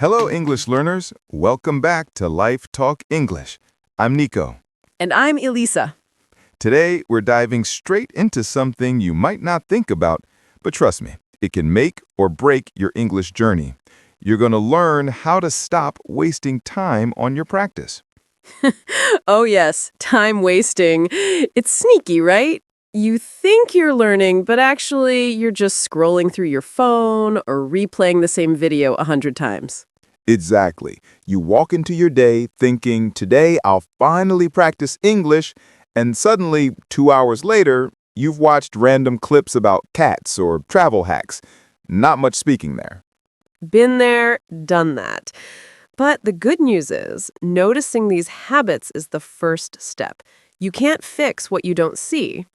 Hello, English learners. Welcome back to Life Talk English. I'm Nico. And I'm Elisa. Today, we're diving straight into something you might not think about, but trust me, it can make or break your English journey. You're going to learn how to stop wasting time on your practice. Oh yes, time wasting. It's sneaky, right? You think you're learning, but actually you're just scrolling through your phone or replaying the same video 100 times. Exactly. You walk into your day thinking, today I'll finally practice English, and suddenly, 2 hours later, you've watched random clips about cats or travel hacks. Not much speaking there. Been there, done that. But the good news is, noticing these habits is the first step. You can't fix what you don't see.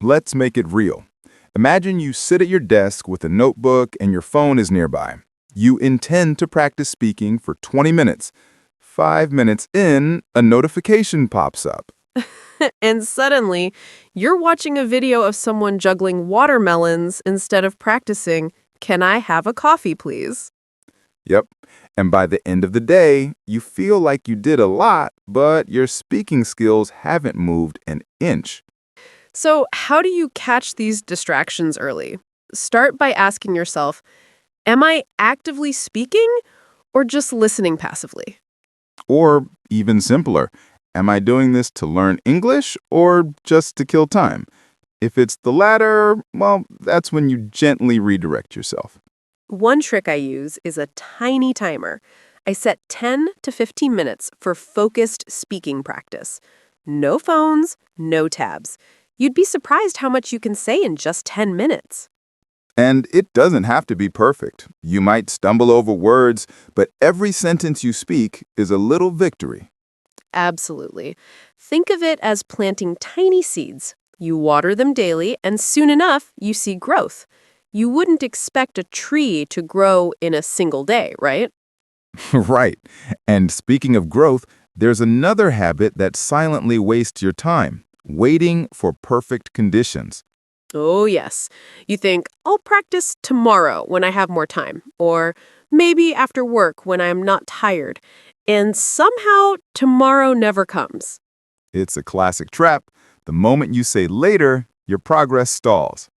Let's make it real. Imagine you sit at your desk with a notebook and your phone is nearby. You intend to practice speaking for 20 minutes. 5 minutes in, a notification pops up. And suddenly, you're watching a video of someone juggling watermelons instead of practicing, "Can I have a coffee, please?" Yep. And by the end of the day, you feel like you did a lot, but your speaking skills haven't moved an inch. So, how do you catch these distractions early? Start by asking yourself, am I actively speaking or just listening passively? Or even simpler, am I doing this to learn English or just to kill time? If it's the latter, well, that's when you gently redirect yourself. One trick I use is a tiny timer. I set 10 to 15 minutes for focused speaking practice. No phones, no tabs. You'd be surprised how much you can say in just 10 minutes. And it doesn't have to be perfect. You might stumble over words, but every sentence you speak is a little victory. Absolutely. Think of it as planting tiny seeds. You water them daily, and soon enough, you see growth. You wouldn't expect a tree to grow in a single day, right? Right. And speaking of growth, there's another habit that silently wastes your time, waiting for perfect conditions. Oh, yes. You think, I'll practice tomorrow when I have more time, or maybe after work when I'm not tired. And somehow, tomorrow never comes. It's a classic trap. The moment you say later, your progress stalls.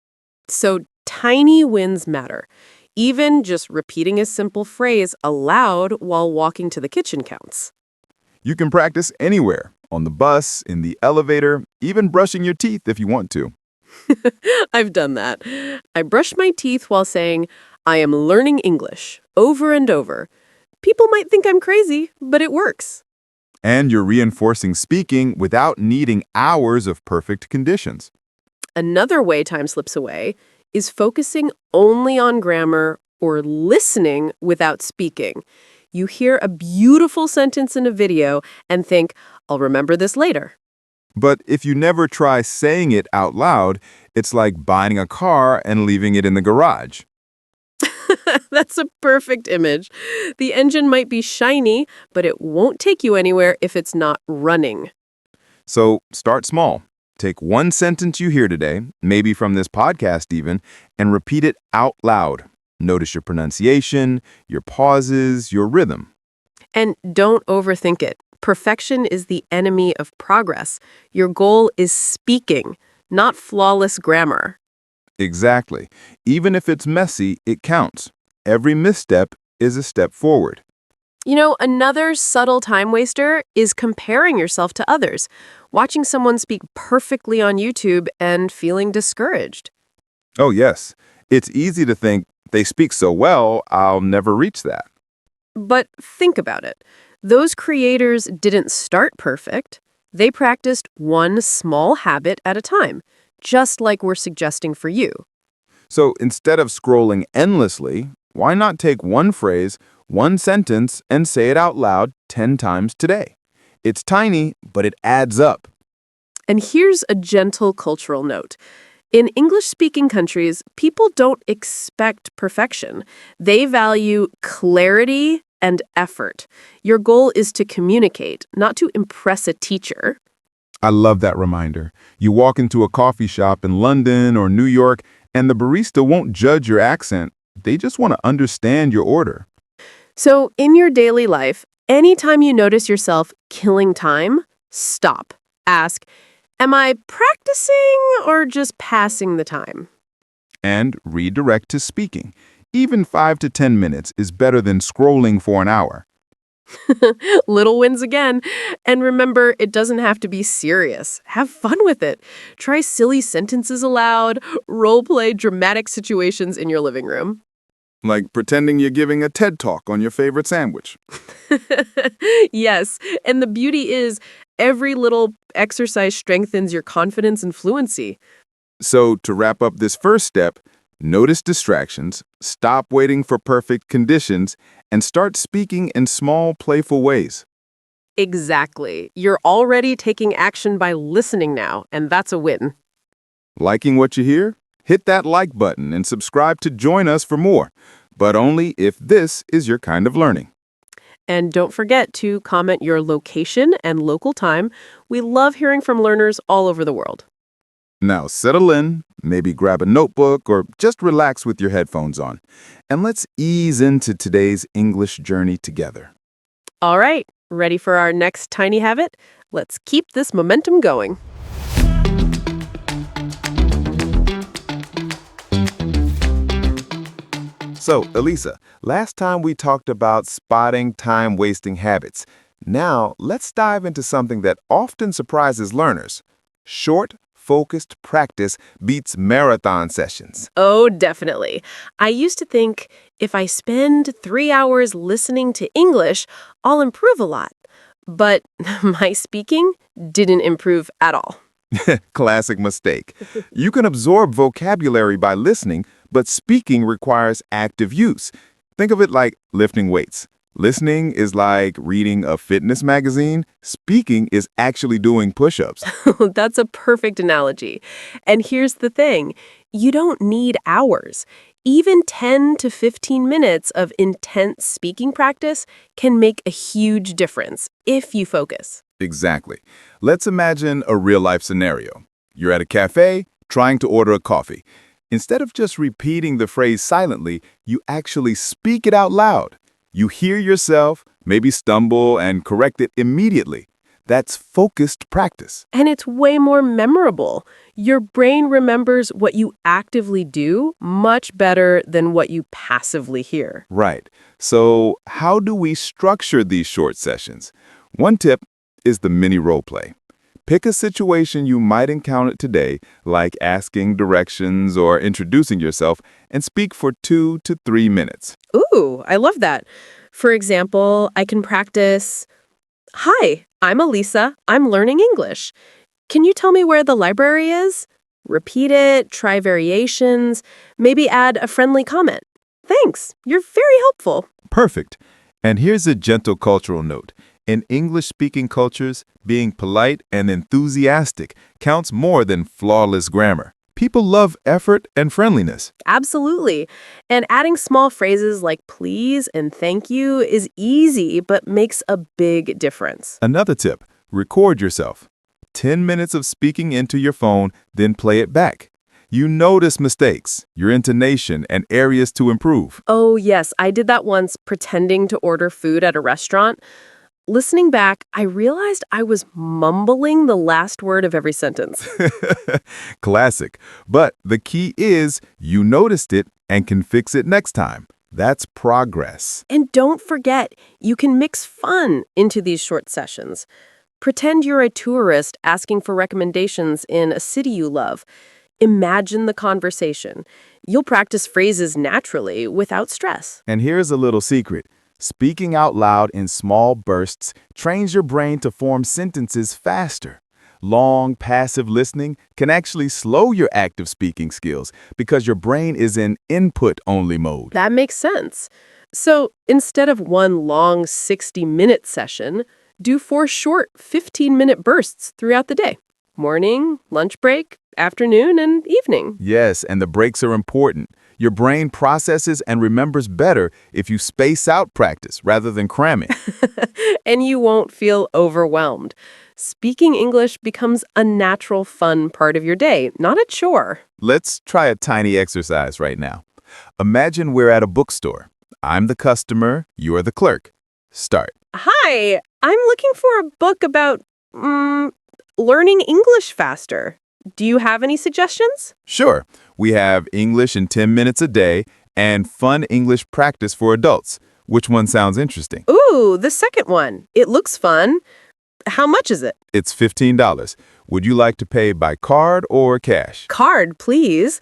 So, tiny wins matter. Even just repeating a simple phrase aloud while walking to the kitchen counts. You can practice anywhere, on the bus, in the elevator, even brushing your teeth if you want to. I've done that. I brush my teeth while saying, I am learning English, over and over. People might think I'm crazy, but it works. And you're reinforcing speaking without needing hours of perfect conditions. Another way time slips away is focusing only on grammar or listening without speaking. You hear a beautiful sentence in a video and think, I'll remember this later. But if you never try saying it out loud, it's like buying a car and leaving it in the garage. That's a perfect image. The engine might be shiny, but it won't take you anywhere if it's not running. So start small. Take one sentence you hear today, maybe from this podcast even, and repeat it out loud. Notice your pronunciation, your pauses, your rhythm. And don't overthink it. Perfection is the enemy of progress. Your goal is speaking, not flawless grammar. Exactly. Even if it's messy, it counts. Every misstep is a step forward. You know, another subtle time waster is comparing yourself to others, watching someone speak perfectly on YouTube and feeling discouraged. Oh, yes. It's easy to think, they speak so well, I'll never reach that. But think about it. Those creators didn't start perfect. They practiced one small habit at a time, just like we're suggesting for you. So instead of scrolling endlessly, why not take one phrase, one sentence, and say it out loud 10 times today? It's tiny, but it adds up. And here's a gentle cultural note. In English-speaking countries, people don't expect perfection. They value clarity and effort. Your goal is to communicate, not to impress a teacher. I love that reminder. You walk into a coffee shop in London or New York, and the barista won't judge your accent. They just want to understand your order. So, in your daily life, anytime you notice yourself killing time, stop. Ask, am I practicing or just passing the time? And redirect to speaking. Even 5 to 10 minutes is better than scrolling for an hour. Little wins again. And remember, it doesn't have to be serious. Have fun with it. Try silly sentences aloud, role play dramatic situations in your living room. Like pretending you're giving a TED Talk on your favorite sandwich. Yes, and the beauty is every little exercise strengthens your confidence and fluency. So, to wrap up this first step, notice distractions, stop waiting for perfect conditions, and start speaking in small, playful ways. Exactly. You're already taking action by listening now, and that's a win. Liking what you hear? Hit that like button and subscribe to join us for more, but only if this is your kind of learning. And don't forget to comment your location and local time. We love hearing from learners all over the world. Now settle in, maybe grab a notebook or just relax with your headphones on, and let's ease into today's English journey together. All right, ready for our next tiny habit? Let's keep this momentum going. So, Elisa, last time we talked about spotting time-wasting habits. Now, let's dive into something that often surprises learners. Short, focused practice beats marathon sessions. Oh, definitely. I used to think if I spend 3 hours listening to English, I'll improve a lot. But my speaking didn't improve at all. Classic mistake. You can absorb vocabulary by listening, but speaking requires active use. Think of it like lifting weights. Listening is like reading a fitness magazine. Speaking is actually doing push-ups. That's a perfect analogy. And here's the thing, you don't need hours. Even 10 to 15 minutes of intense speaking practice can make a huge difference if you focus. Exactly. Let's imagine a real-life scenario. You're at a cafe, trying to order a coffee. Instead of just repeating the phrase silently, you actually speak it out loud. You hear yourself, maybe stumble, and correct it immediately. That's focused practice. And it's way more memorable. Your brain remembers what you actively do much better than what you passively hear. Right. So, how do we structure these short sessions? One tip is the mini role play. Pick a situation you might encounter today, like asking directions or introducing yourself, and speak for 2 to 3 minutes. Ooh, I love that. For example, I can practice, "Hi, I'm Elisa. I'm learning English. Can you tell me where the library is?" Repeat it, try variations, maybe add a friendly comment. "Thanks, you're very helpful." Perfect. And here's a gentle cultural note. In English-speaking cultures, being polite and enthusiastic counts more than flawless grammar. People love effort and friendliness. Absolutely. And adding small phrases like please and thank you is easy but makes a big difference. Another tip, record yourself. 10 minutes of speaking into your phone, then play it back. You notice mistakes, your intonation, and areas to improve. Oh, yes, I did that once pretending to order food at a restaurant. Listening back, I realized I was mumbling the last word of every sentence. Classic. But the key is you noticed it and can fix it next time. That's progress. And don't forget, you can mix fun into these short sessions. Pretend you're a tourist asking for recommendations in a city you love. Imagine the conversation. You'll practice phrases naturally without stress. And here's a little secret. Speaking out loud in small bursts trains your brain to form sentences faster. Long, passive listening can actually slow your active speaking skills because your brain is in input-only mode. That makes sense. So instead of one long 60-minute session, do 4 short 15-minute bursts throughout the day. Morning, lunch break, afternoon, and evening. Yes, and the breaks are important. Your brain processes and remembers better if you space out practice rather than cramming. And you won't feel overwhelmed. Speaking English becomes a natural, fun part of your day, not a chore. Let's try a tiny exercise right now. Imagine we're at a bookstore. I'm the customer, you're the clerk. Start. Hi, I'm looking for a book about learning English faster. Do you have any suggestions? Sure, we have English in 10 minutes a day and fun English practice for adults. Which one sounds interesting? Ooh, the second one. It looks fun. How much is it? It's $15. Would you like to pay by card or cash? Card, please.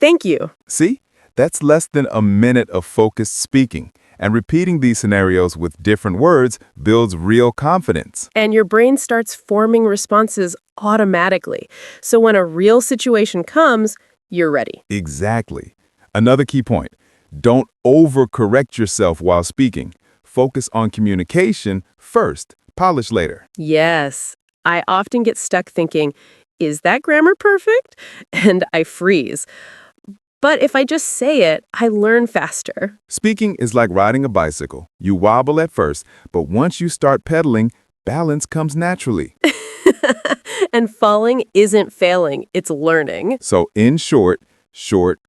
Thank you. See, that's less than a minute of focused speaking, and repeating these scenarios with different words builds real confidence. And your brain starts forming responses automatically. So when a real situation comes, you're ready. Exactly. Another key point, don't overcorrect yourself while speaking. Focus on communication first, polish later. Yes, I often get stuck thinking, is that grammar perfect? And I freeze. But if I just say it, I learn faster. Speaking is like riding a bicycle. You wobble at first, but once you start pedaling, balance comes naturally. And falling isn't failing, it's learning. So in short,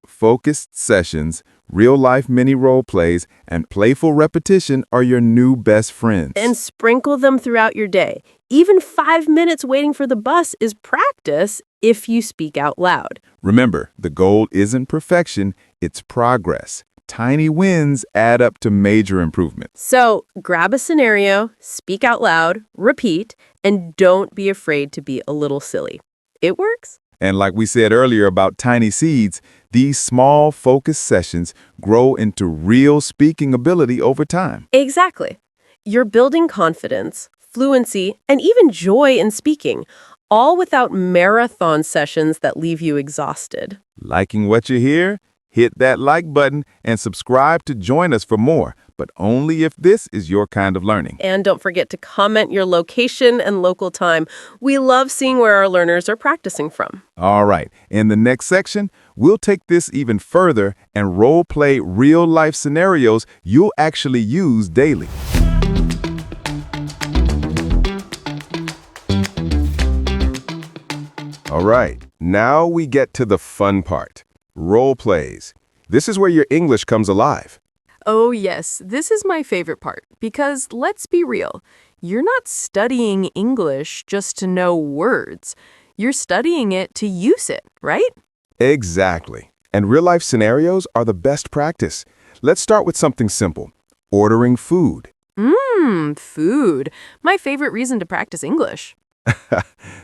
focused sessions, real-life mini role plays, and playful repetition are your new best friends. And sprinkle them throughout your day. Even 5 minutes waiting for the bus is practice if you speak out loud. Remember, the goal isn't perfection, it's progress. Tiny wins add up to major improvements. So grab a scenario, speak out loud, repeat, and don't be afraid to be a little silly. It works. And like we said earlier about tiny seeds, these small focused sessions grow into real speaking ability over time. Exactly. You're building confidence, fluency, and even joy in speaking, all without marathon sessions that leave you exhausted. Liking what you hear? Hit that like button and subscribe to join us for more, but only if this is your kind of learning. And don't forget to comment your location and local time. We love seeing where our learners are practicing from. All right, in the next section, we'll take this even further and role play real-life scenarios you'll actually use daily. All right, now we get to the fun part, role plays. This is where your English comes alive. Oh, yes, this is my favorite part because let's be real. You're not studying English just to know words. You're studying it to use it, right? Exactly. And real-life scenarios are the best practice. Let's start with something simple, ordering food. Food. My favorite reason to practice English.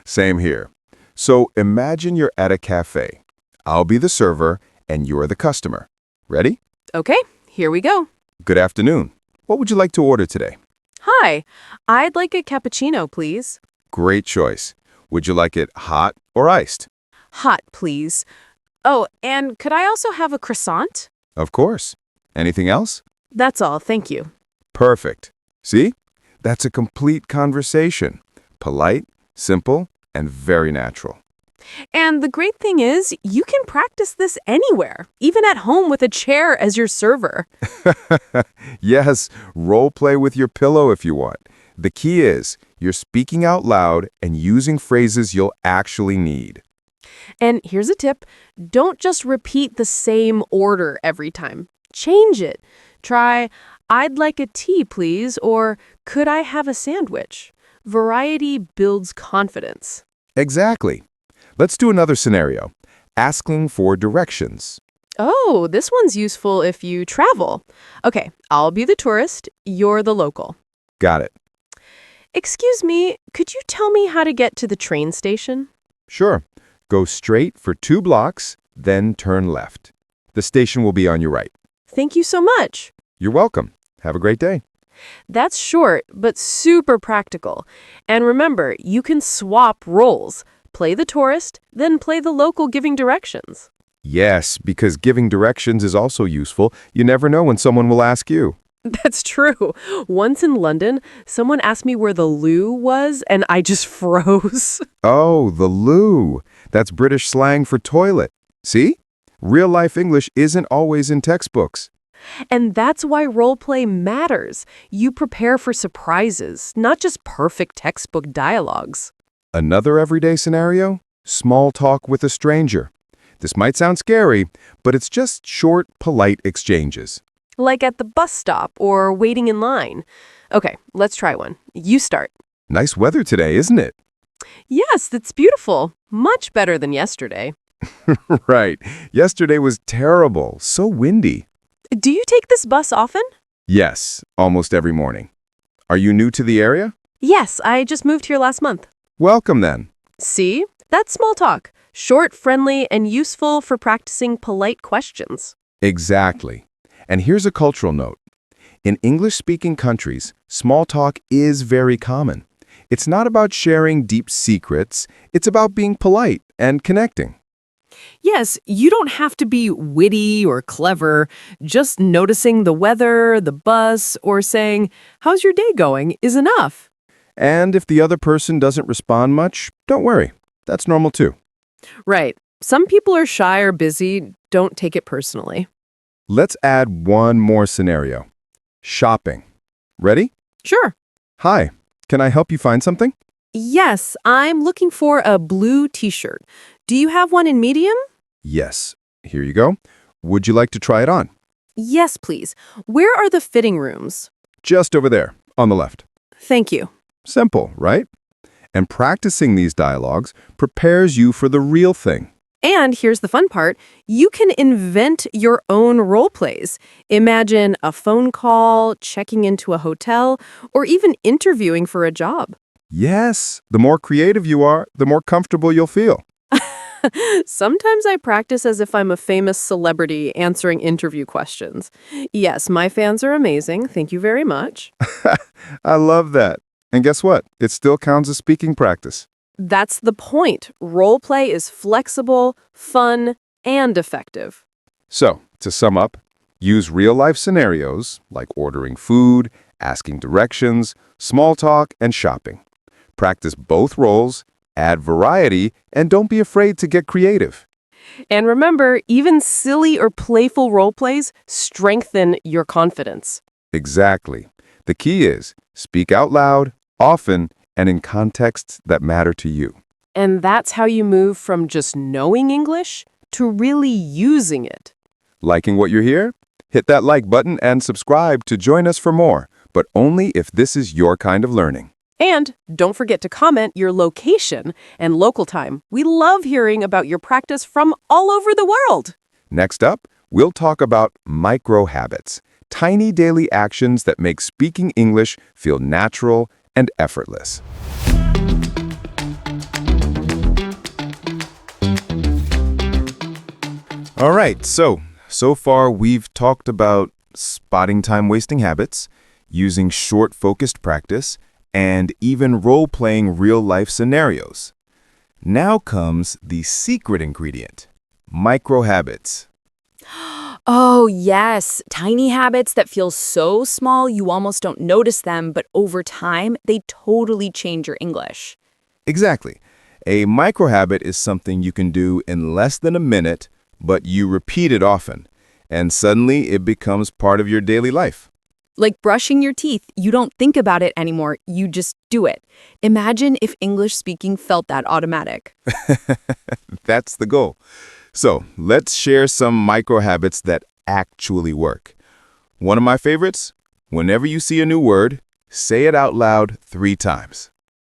Same here. So imagine you're at a cafe. I'll be the server and you're the customer. Ready? Okay, here we go. Good afternoon. What would you like to order today? Hi, I'd like a cappuccino, please. Great choice. Would you like it hot or iced? Hot, please. Oh, and could I also have a croissant? Of course. Anything else? That's all, thank you. Perfect. See? That's a complete conversation. Polite, simple, and very natural. And the great thing is, you can practice this anywhere, even at home with a chair as your server. Yes, role play with your pillow if you want. The key is you're speaking out loud and using phrases you'll actually need. And here's a tip. Don't just repeat the same order every time. Change it. Try, I'd like a tea, please, or could I have a sandwich? Variety builds confidence. Exactly. Let's do another scenario. Asking for directions. Oh, this one's useful if you travel. Okay, I'll be the tourist, you're the local. Got it. Excuse me, could you tell me how to get to the train station? Sure. Go straight for 2 blocks, then turn left. The station will be on your right. Thank you so much. You're welcome. Have a great day. That's short, but super practical. And remember, you can swap roles. Play the tourist, then play the local giving directions. Yes, because giving directions is also useful. You never know when someone will ask you. That's true. Once in London, someone asked me where the loo was, and I just froze. Oh, the loo. That's British slang for toilet. See? Real-life English isn't always in textbooks. And that's why role play matters. You prepare for surprises, not just perfect textbook dialogues. Another everyday scenario? Small talk with a stranger. This might sound scary, but it's just short, polite exchanges. Like at the bus stop or waiting in line. Okay, let's try one. You start. Nice weather today, isn't it? Yes, it's beautiful. Much better than yesterday. Right. Yesterday was terrible, so windy. Do you take this bus often? Yes, almost every morning. Are you new to the area? Yes, I just moved here last month. Welcome then. See? That's small talk. Short, friendly, and useful for practicing polite questions. Exactly. And here's a cultural note. In English-speaking countries, small talk is very common. It's not about sharing deep secrets, it's about being polite and connecting. Yes, you don't have to be witty or clever. Just noticing the weather, the bus, or saying, "How's your day going?" is enough. And if the other person doesn't respond much, don't worry. That's normal too. Right. Some people are shy or busy. Don't take it personally. Let's add one more scenario. Shopping. Ready? Sure. Hi, can I help you find something? Yes, I'm looking for a blue t-shirt. Do you have one in medium? Yes. Here you go. Would you like to try it on? Yes, please. Where are the fitting rooms? Just over there, on the left. Thank you. Simple, right? And practicing these dialogues prepares you for the real thing. And here's the fun part. You can invent your own role plays. Imagine a phone call, checking into a hotel, or even interviewing for a job. Yes, the more creative you are, the more comfortable you'll feel. Sometimes I practice as if I'm a famous celebrity answering interview questions. Yes, my fans are amazing. Thank you very much. I love that. And guess what? It still counts as speaking practice. That's the point. Role play is flexible, fun, and effective. So, to sum up, use real-life scenarios like ordering food, asking directions, small talk, and shopping. Practice both roles, add variety, and don't be afraid to get creative. And remember, even silly or playful role plays strengthen your confidence. Exactly. The key is speak out loud, often, and in contexts that matter to you. And that's how you move from just knowing English to really using it. Liking what you hear? Hit that like button and subscribe to join us for more, but only if this is your kind of learning. And don't forget to comment your location and local time. We love hearing about your practice from all over the world. Next up, we'll talk about micro habits, tiny daily actions that make speaking English feel natural and effortless. All right, so far we've talked about spotting time-wasting habits, using short, focused practice, and even role-playing real-life scenarios. Now comes the secret ingredient, micro habits. Oh, yes. Tiny habits that feel so small you almost don't notice them, but over time, they totally change your English. Exactly. A micro habit is something you can do in less than a minute, but you repeat it often, and suddenly it becomes part of your daily life. Like brushing your teeth, you don't think about it anymore, you just do it. Imagine if English speaking felt that automatic. That's the goal. So let's share some micro habits that actually work. One of my favorites, whenever you see a new word, say it out loud 3 times.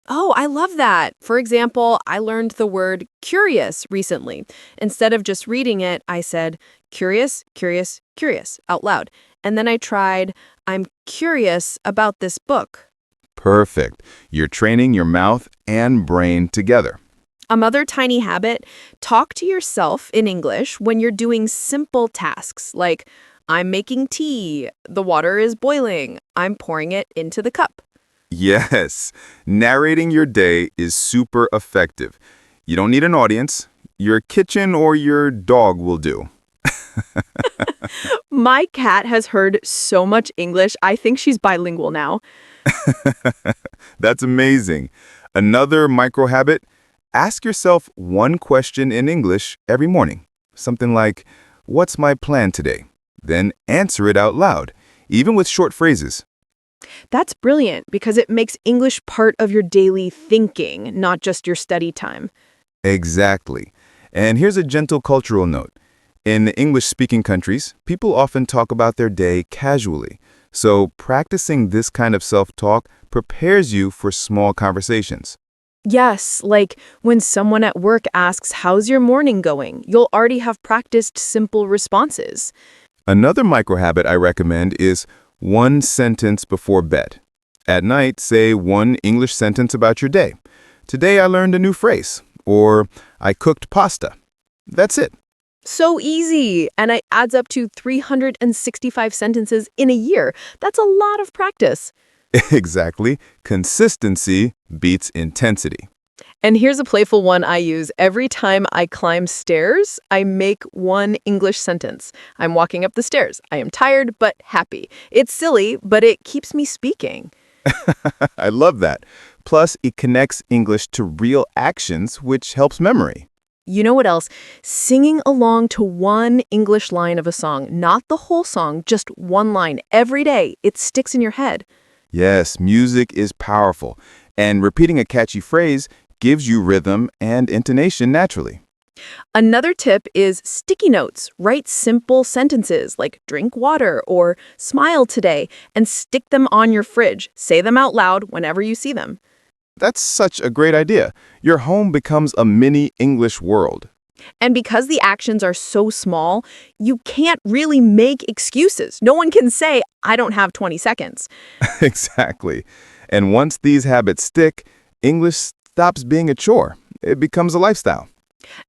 Oh, I love that. For example, I learned the word curious recently. Instead of just reading it, I said curious, curious, curious out loud. And then I tried, I'm curious about this book. Perfect. You're training your mouth and brain together. Another tiny habit, talk to yourself in English when you're doing simple tasks like I'm making tea, the water is boiling, I'm pouring it into the cup. Yes, narrating your day is super effective. You don't need an audience. Your kitchen or your dog will do. My cat has heard so much English, I think she's bilingual now. That's amazing. Another micro habit, ask yourself one question in English every morning. Something like, what's my plan today? Then answer it out loud, even with short phrases. That's brilliant because it makes English part of your daily thinking, not just your study time. Exactly. And here's a gentle cultural note. In English-speaking countries, people often talk about their day casually. So practicing this kind of self-talk prepares you for small conversations. Yes, like when someone at work asks, "How's your morning going?" You'll already have practiced simple responses. Another micro habit I recommend is one sentence before bed. At night, say one English sentence about your day. Today I learned a new phrase, or I cooked pasta. That's it. So easy, and it adds up to 365 sentences in a year. That's a lot of practice. Exactly. Consistency beats intensity. And here's a playful one I use. Every time I climb stairs, I make one English sentence. I'm walking up the stairs. I am tired but happy. It's silly, but it keeps me speaking. I love that. Plus, it connects English to real actions, which helps memory. You know what else? Singing along to one English line of a song, not the whole song, just one line every day. It sticks in your head. Yes, music is powerful, and repeating a catchy phrase gives you rhythm and intonation naturally. Another tip is sticky notes. Write simple sentences like drink water or smile today and stick them on your fridge. Say them out loud whenever you see them. That's such a great idea. Your home becomes a mini English world. And because the actions are so small, you can't really make excuses. No one can say, "I don't have 20 seconds." Exactly. And once these habits stick, English stops being a chore. It becomes a lifestyle.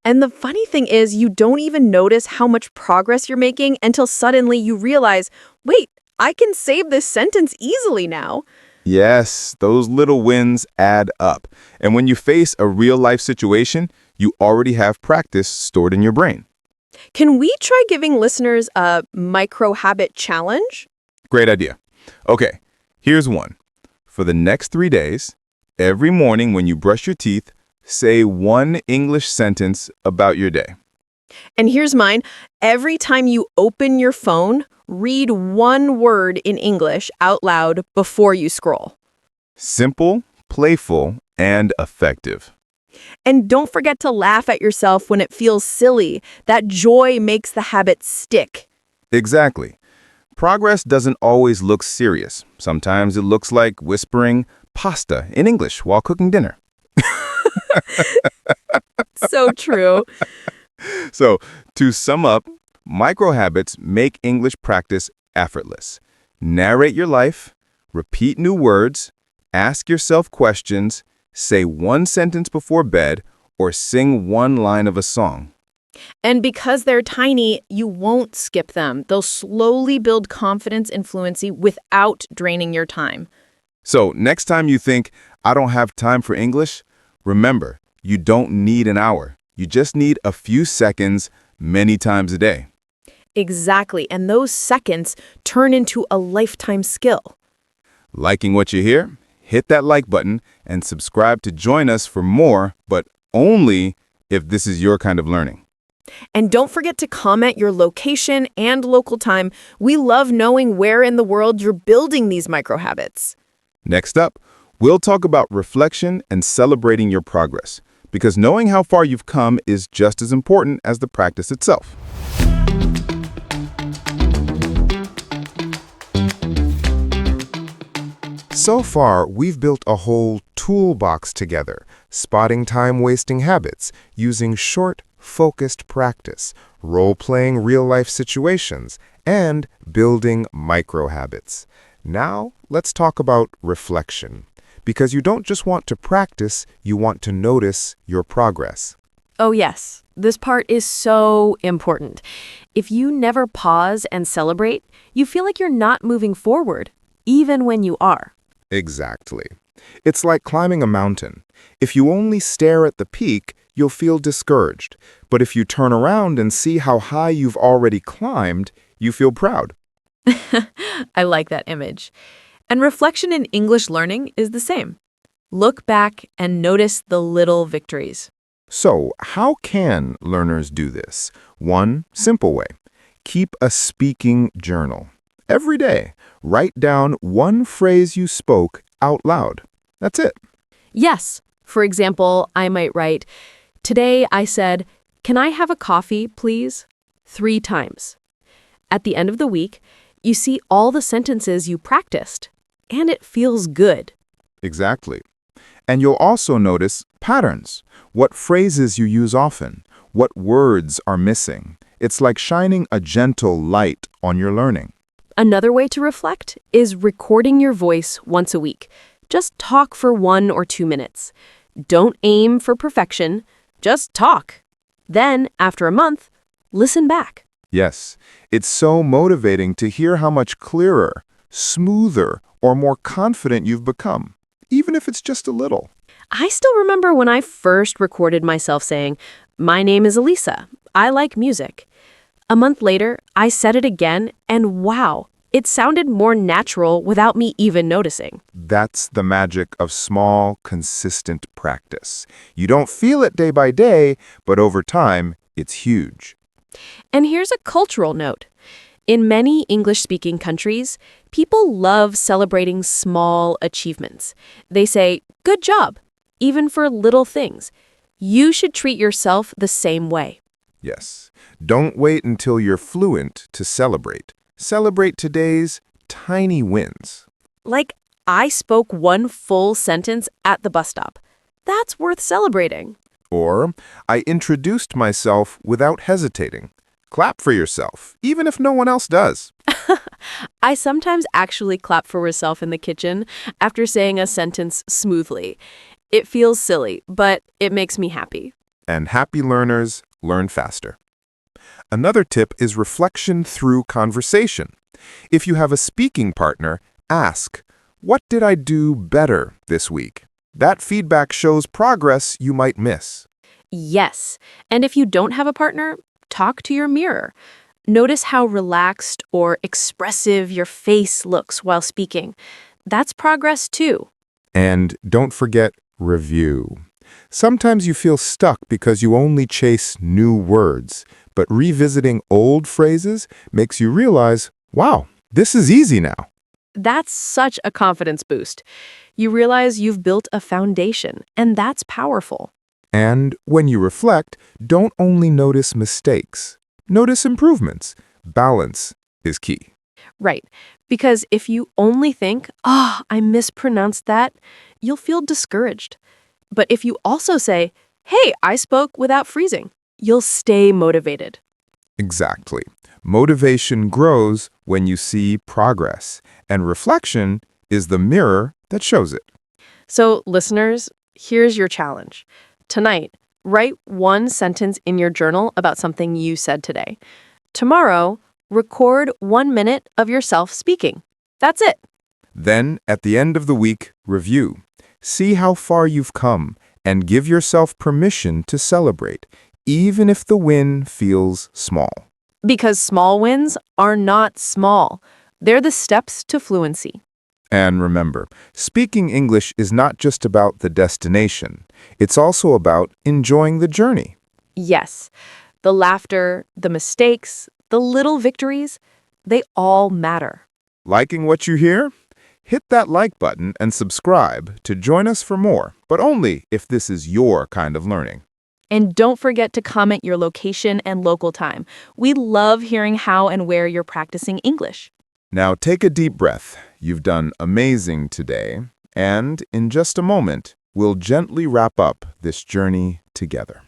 And the funny thing is, you don't even notice how much progress you're making until suddenly you realize, wait, I can save this sentence easily now. Yes, those little wins add up. And when you face a real-life situation, you already have practice stored in your brain. Can we try giving listeners a micro habit challenge? Great idea. Okay, here's one. For the next 3 days, every morning when you brush your teeth, say one English sentence about your day. And here's mine. Every time you open your phone, read one word in English out loud before you scroll. Simple, playful, and effective. And don't forget to laugh at yourself when it feels silly. That joy makes the habit stick. Exactly. Progress doesn't always look serious. Sometimes it looks like whispering pasta in English while cooking dinner. So true. So, to sum up, micro habits make English practice effortless. Narrate your life, repeat new words, ask yourself questions, say one sentence before bed, or sing one line of a song. And because they're tiny, you won't skip them. They'll slowly build confidence and fluency without draining your time. So, next time you think, I don't have time for English, remember, you don't need an hour. You just need a few seconds many times a day. Exactly. And those seconds turn into a lifetime skill. Liking what you hear? Hit that like button and subscribe to join us for more, but only if this is your kind of learning. And don't forget to comment your location and local time. We love knowing where in the world you're building these micro habits. Next up, we'll talk about reflection and celebrating your progress, because knowing how far you've come is just as important as the practice itself. So far, we've built a whole toolbox together, spotting time-wasting habits, using short, focused practice, role-playing real-life situations, and building micro-habits. Now, let's talk about reflection. Because you don't just want to practice, you want to notice your progress. Oh, yes. This part is so important. If you never pause and celebrate, you feel like you're not moving forward, even when you are. Exactly. It's like climbing a mountain. If you only stare at the peak, you'll feel discouraged. But if you turn around and see how high you've already climbed, you feel proud. I like that image. And reflection in English learning is the same. Look back and notice the little victories. So, how can learners do this? One simple way. Keep a speaking journal. Every day, write down one phrase you spoke out loud. That's it. Yes. For example, I might write, "Today I said, 'Can I have a coffee, please?' 3 times. At the end of the week, you see all the sentences you practiced, and it feels good. Exactly. And you'll also notice patterns, what phrases you use often, what words are missing. It's like shining a gentle light on your learning. Another way to reflect is recording your voice once a week. Just talk for 1 or 2 minutes. Don't aim for perfection, just talk. Then, after a month, listen back. Yes, it's so motivating to hear how much clearer, smoother, or more confident you've become, even if it's just a little. I still remember when I first recorded myself saying, "My name is Elisa. I like music." A month later, I said it again, and wow, it sounded more natural without me even noticing. That's the magic of small, consistent practice. You don't feel it day by day, but over time, it's huge. And here's a cultural note. In many English-speaking countries, people love celebrating small achievements. They say, "Good job," even for little things. You should treat yourself the same way. Yes. Don't wait until you're fluent to celebrate. Celebrate today's tiny wins. Like, I spoke 1 full sentence at the bus stop. That's worth celebrating. Or, I introduced myself without hesitating. Clap for yourself, even if no one else does. I sometimes actually clap for myself in the kitchen after saying a sentence smoothly. It feels silly, but it makes me happy. And happy learners learn faster. Another tip is reflection through conversation. If you have a speaking partner, ask, "What did I do better this week?" That feedback shows progress you might miss. Yes, and if you don't have a partner, talk to your mirror. Notice how relaxed or expressive your face looks while speaking. That's progress too. And don't forget review. Sometimes you feel stuck because you only chase new words, but revisiting old phrases makes you realize, wow, this is easy now. That's such a confidence boost. You realize you've built a foundation, and that's powerful. And when you reflect, don't only notice mistakes. Notice improvements. Balance is key. Right, because if you only think, "Oh, I mispronounced that," you'll feel discouraged. But if you also say, "Hey, I spoke without freezing," you'll stay motivated. Exactly. Motivation grows when you see progress, and reflection is the mirror that shows it. So, listeners, here's your challenge. Tonight, write 1 sentence in your journal about something you said today. Tomorrow, record 1 minute of yourself speaking. That's it. Then, at the end of the week, review. See how far you've come, and give yourself permission to celebrate, even if the win feels small. Because small wins are not small. They're the steps to fluency. And remember, speaking English is not just about the destination. It's also about enjoying the journey. Yes, the laughter, the mistakes, the little victories, they all matter. Liking what you hear? Hit that like button and subscribe to join us for more, but only if this is your kind of learning. And don't forget to comment your location and local time. We love hearing how and where you're practicing English. Now take a deep breath. You've done amazing today, and in just a moment, we'll gently wrap up this journey together.